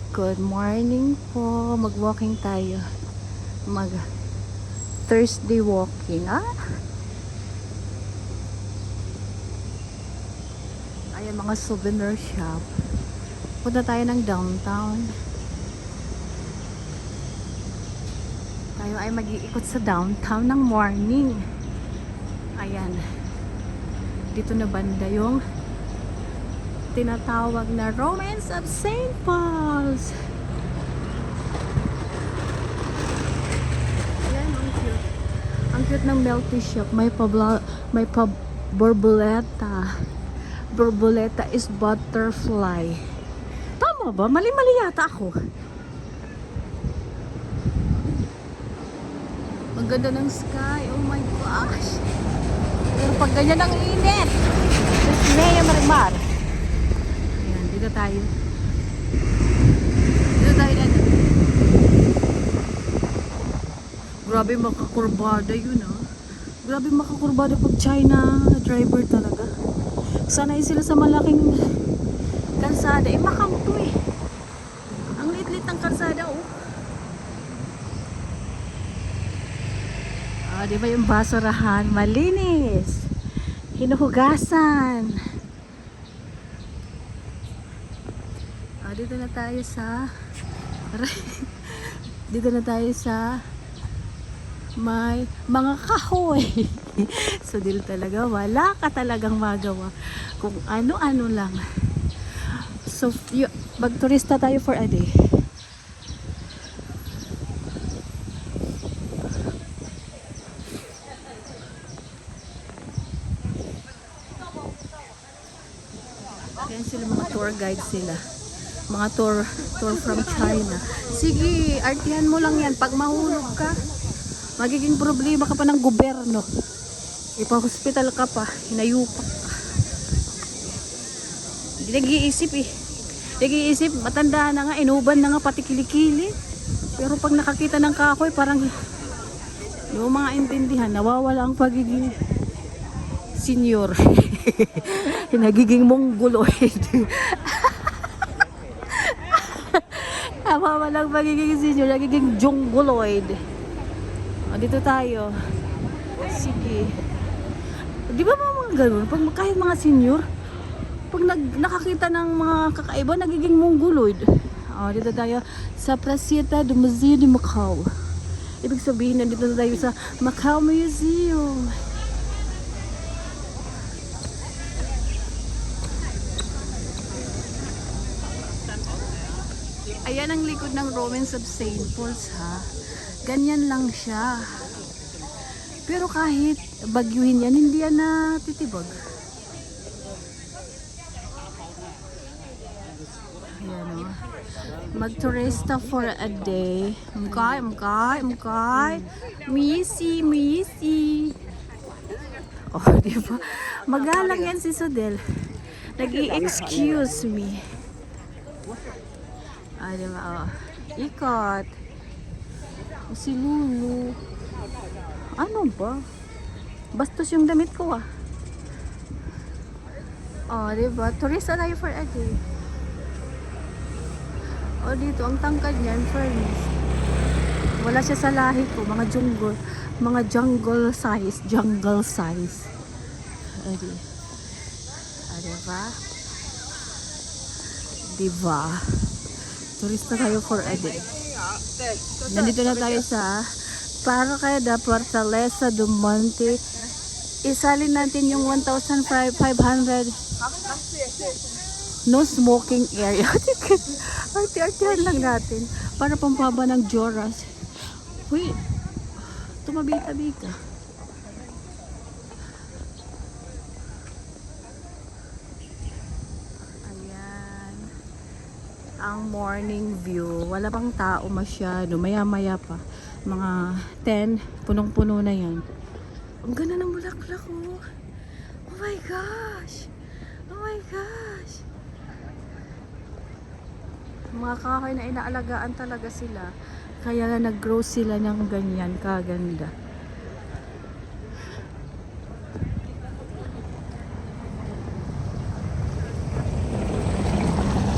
Good morning po. Mag-walking tayo. Mag Thursday walking. Ayan mga souvenir shop. Punta tayo ng downtown. Tayo ay mag-iikot sa downtown ng morning. Ayan. Dito na banda yung tinatawag na Romance of St. Paul's. Ayan, ang cute. Ang cute ng milk tea shop. May borboleta. Borboleta is butterfly. Tama ba? Mali-mali yata ako. Ang ganda ng sky. Oh my gosh. Pero pag ganyan ang init. Nea Marimar. Ayan, dito tayo. Dito tayo na. Grabe makakurbada yun Grabe makakurbada pag China driver talaga. Sanay sila sa malaking kalsada. Macau to Ang liit-liit ng kalsada di ba yung basurahan? Malinis. Hinuhugasan. Dito na tayo sa dito na tayo sa may mga kahoy. So dito talaga wala ka talagang magawa kung ano-ano lang. So magturista tayo for a day. Yan sila, mga tour guide sila. Mga tour from China. Sige, artihan mo lang yan. Pag mahulog ka, magiging problema ka pa ng gobyerno. Ipa-hospital ka pa, hinayupak ka. Hindi nag-iisip Nag-iisip, matanda na nga, inuban na nga, pati kilikili. Pero pag nakakita ng kahoy, parang yung mga intindihan, nawawala ang pagiging senior. Nagiging mongoloid. Nawawala ang pagiging senior, nagiging jongoloid. Dito tayo. Sige. Di ba mga ganun? Pag kahit mga senior, pag nakakita ng mga kakaiba, nagiging mongoloid. Dito tayo sa Placita do Museo de Macau. Ibig sabihin, nandito na tayo sa Macau Museum. Ayan ang likod ng Romance of St. Paul's Ganyan lang siya. Pero kahit bagyuhin yan, hindi yan natitibag. Ayan Magturista for a day. Mkay. Missy. Diba? Magalang yan si Sudel. Nag-i-excuse me. Diba? Ikot. Si Lulu. Ano ba? Bastos yung damit ko diba? Turista tayo for a day. Dito, ang tangkad niyan, furnace. Wala siya sa lahi ko. Mga jungle size. Diba? Turista tayo for a day. Nandito na tayo sa Parque da Fortaleza do Monte. Isalin natin yung 1,500 no smoking area. Arti-artihan lang natin para pampaba ng Joras. Uy, tumabi-tabi ka. Ayan ang morning view. Wala pang tao masyado, maya-maya pa. Mga 10, punong-puno na yan. Ang ganda ng bulaklak Oh my gosh. Mga kahoy na inaalagaan talaga sila. Kaya na nag-grow sila ng ganyan kaganda.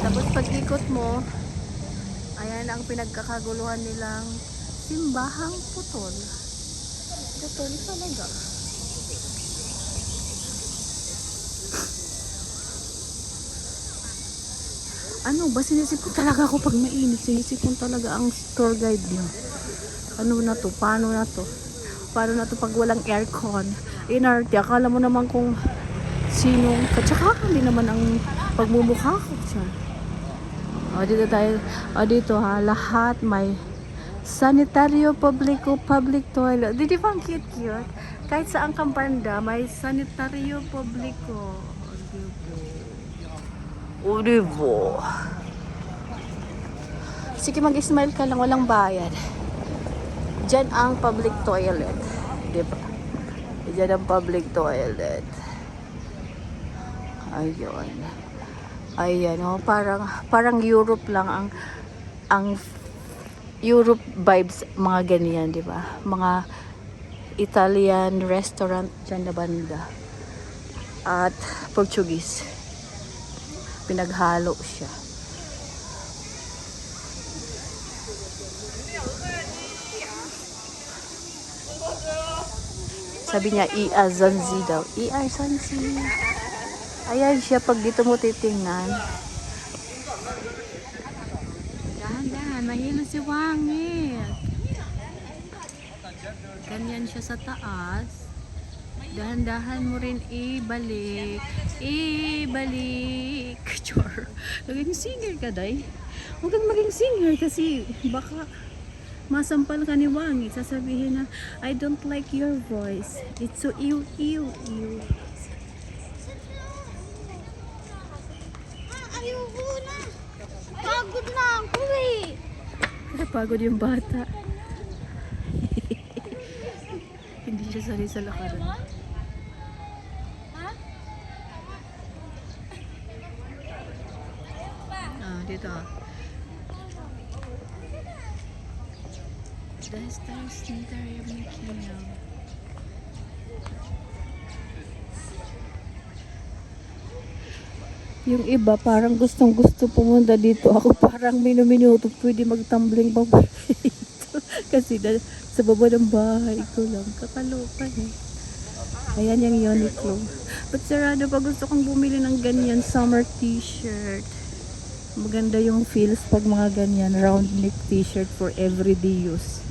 Tapos pag ikot mo, Ayan ang pinagkakaguluhan nilang simbahang putol. Putol talaga. Ano ba, sinisipon talaga ako pag mainit. Sinisipon talaga ang tour guide niyo. Ano na to? Paano na to? Paano na to pag walang aircon? Inarte, akala mo naman kung sinong, katsaka hindi naman ang pagmumukha ko siya. O, dito tayo. O, dito ha, lahat may sanitario publico, public toilet. Di ba ang cute-cute? Kahit saan kang banda, may sanitario publico. O, diba? Sige, mag-smile ka lang, walang bayad. Diyan ang public toilet. Diba? Diyan ang public toilet. Ayun. Ayan, oh, parang Europe lang ang Europe vibes, mga ganyan, di ba? Mga Italian restaurant dyan na banda. At Portuguese. Pinaghalo siya. Sabi niya, Zanzi daw. Zanzi. Ayan siya, pag dito mo titingnan. Dahan-dahan, mahilo si Wangit. Ganyan siya sa taas. Dahan-dahan mo rin ibalik. Ibalik. Chor. Maging singer ka, day. Huwag kang maging singer kasi baka masampal ka ni Wangit. Sasabihin na, I don't like your voice. It's so ew. Ayoko na. Pagod na ako eh. Pagod yung bata. Hindi siya sanay sa lakaran. Dito. The Star Sanitary of Mikino. Yung iba parang gustong gusto pumunta dito. Ako parang minuminuto pwede magtumbling pa dito. Kasi sa baba ng bahay ko lang. Kakalokan eh. Ayan yung Uniqlo. But sarado pa, gusto kong bumili ng ganyan summer t-shirt. Maganda yung feels pag mga ganyan. Round neck t-shirt for everyday use.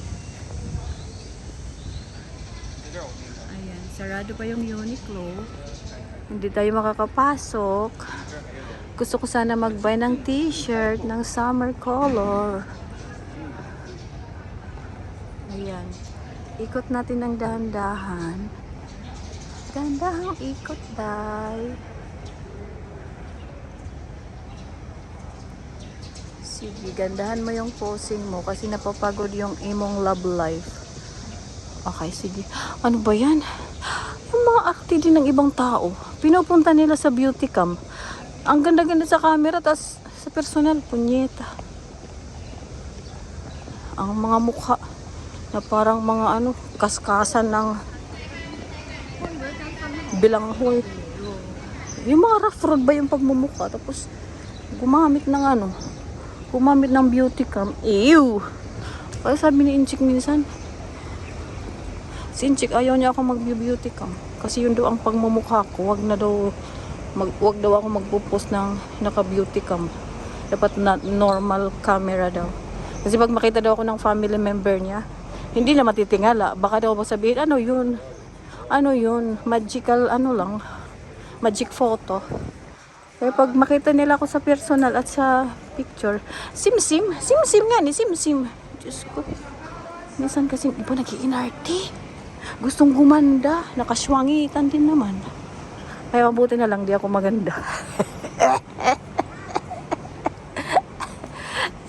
Ayan. Sarado pa yung Uniqlo. Hindi tayo makakapasok. Gusto ko sana mag-buy ng t-shirt ng summer color. Ayan. Ikot natin ng dahan-dahan. Dahan-dahang ikot, day. Sige, gandahan mo yung posing mo kasi napapagod yung imong love life. Okay, sige. Ano ba yan? Yung mga active din ng ibang tao, pinupunta nila sa beauty cam. Ang ganda-ganda sa camera, tas sa personal, punyeta. Ang mga mukha na parang mga kaskasan ng bilanghoy. Yung mga rough road ba yung pagmumukha, tapos gumamit ng beauty cam. Ew! Kaya sabi ni Inchik minsan, si Inchik ayaw niya ako mag-beauty cam. Kasi yun daw ang pagmumukha ko. Wag daw ako magpo-post ng naka-beauty cam. Dapat na normal camera daw. Kasi pag makita daw ako ng family member niya, hindi na matitingala. Baka daw sabihin, ano yun, magical lang, magic photo. Kaya pag makita nila ako sa personal at sa picture, simsim nga ni simsim. Diyos ko. Minsan kasi iba nag-iinarte. Gustong gumanda, nakaswangitan din naman. Kaya mabuti na lang di ako maganda.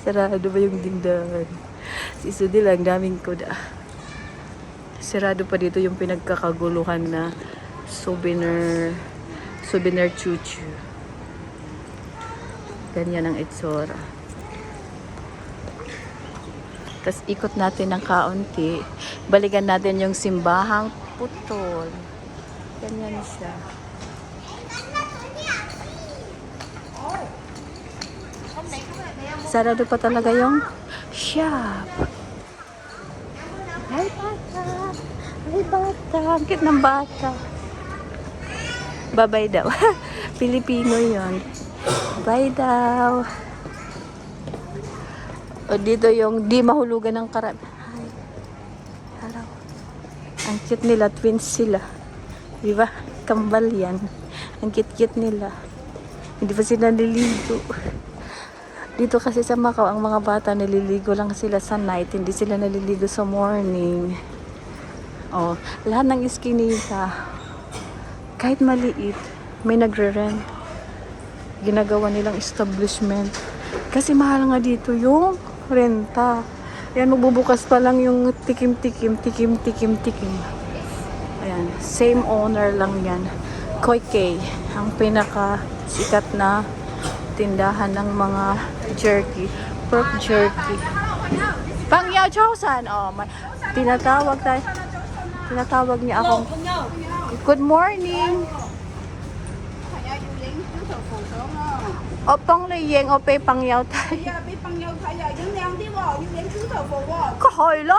Sarado ba yung dindahan? Si Sudi lang, daming kuda. Sarado pa dito yung pinagkakaguluhan na souvenir chuchu. Ganyan ang itsura. Tapos ikot natin ng kaunti. Balikan natin yung simbahang putol. Ganyan siya. Sarado pa talaga yung shop. Ay, bata. Ay, bata. Ang cute ng bata. Babay daw. Pilipino yon. Bye daw. O dito yung di mahulugan ng karat. Hi. Hello. Ang cute nila. Twins sila. Diba? Kambal yan. Ang cute-cute nila. Hindi pa sila naliligo. Dito kasi sa Macau, ang mga bata naliligo lang sila sa night. Hindi sila naliligo sa morning. Oh, lahat ng iskinita, kahit maliit, may nagre-rent. Ginagawa nilang establishment. Kasi mahal nga dito yung renta. Ayan, magbubukas pa lang yung tikim-tikim. Ayan, same owner lang yan. Koi K, ang pinaka sikat na tindahan ng mga jerky, pork jerky. Pang Yao Chowsan, oh, tinatawag niya akong good morning. Opong liyeng ope pang Yao tay. Kahoi lo.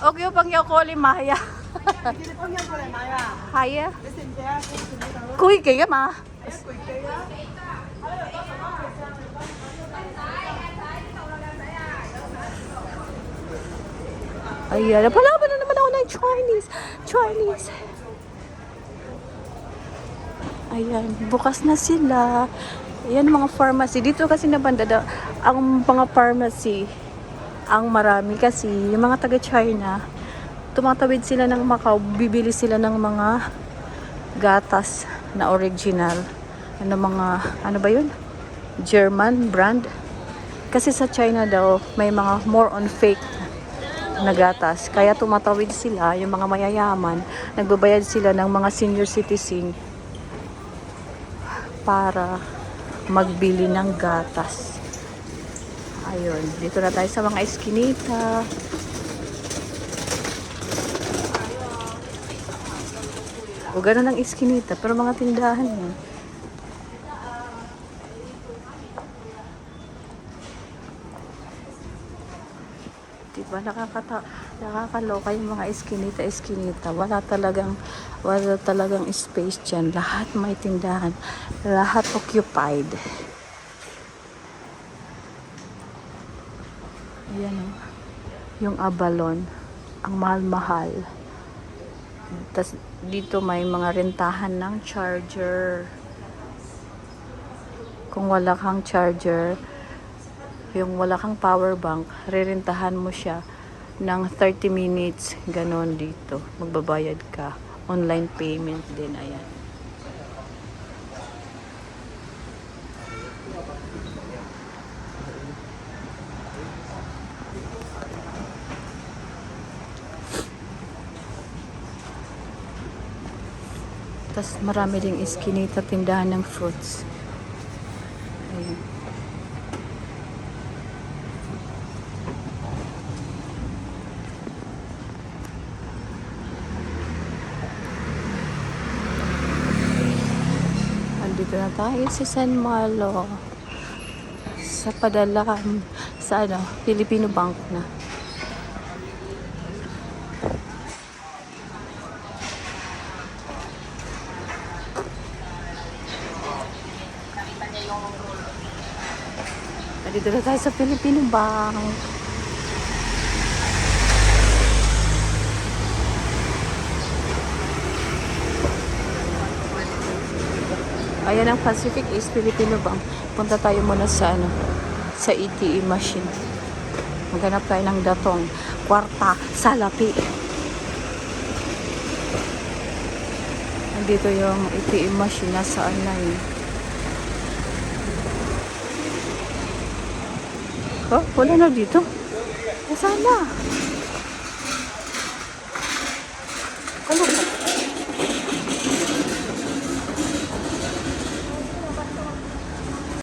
Okay, pang Yao ko limaya. Haya. Kui kaya ma. Ayan, napalaban na naman ako ng Chinese. Ayan, bukas na sila. Ayan, mga pharmacy. Dito kasi nabanda ang mga pharmacy, ang marami kasi, yung mga taga-China, tumatawid sila ng Macau, bibili sila ng mga gatas na original. Ano ba yun? German brand. Kasi sa China daw, may mga more on fake na gatas. Kaya tumatawid sila, yung mga mayayaman, nagbabayad sila ng mga senior citizen para magbili ng gatas. Ayun, dito na tayo sa mga eskinita. O gano'n ang eskinita, pero mga tindahan yan. Diba, nakakaloka yung mga eskinita. Wala talagang space dyan. Lahat may tindahan. Lahat occupied. Ayan o. Yung Abalon. Ang mahal-mahal. Tas dito may mga rentahan ng charger. Kung wala kang charger, yung wala kang power bank, rerentahan mo siya ng 30 minutes, ganon dito. Magbabayad ka. Online payment din, ayan. Tapos marami ding iskinita, tindahan ng fruits. Ayan. Dito na tayo sa San Malo, sa padalaan sa Filipino Bank na. Dito na tayo sa Filipino Bank. Ayan ang Pacific East Filipino Bank. Punta tayo muna sa sa ATM machine. Maghanap tayo ng datong kwarta salapi. Nandito yung ATM machine, nasaan na yun. Oh, wala na dito. Nasaan na?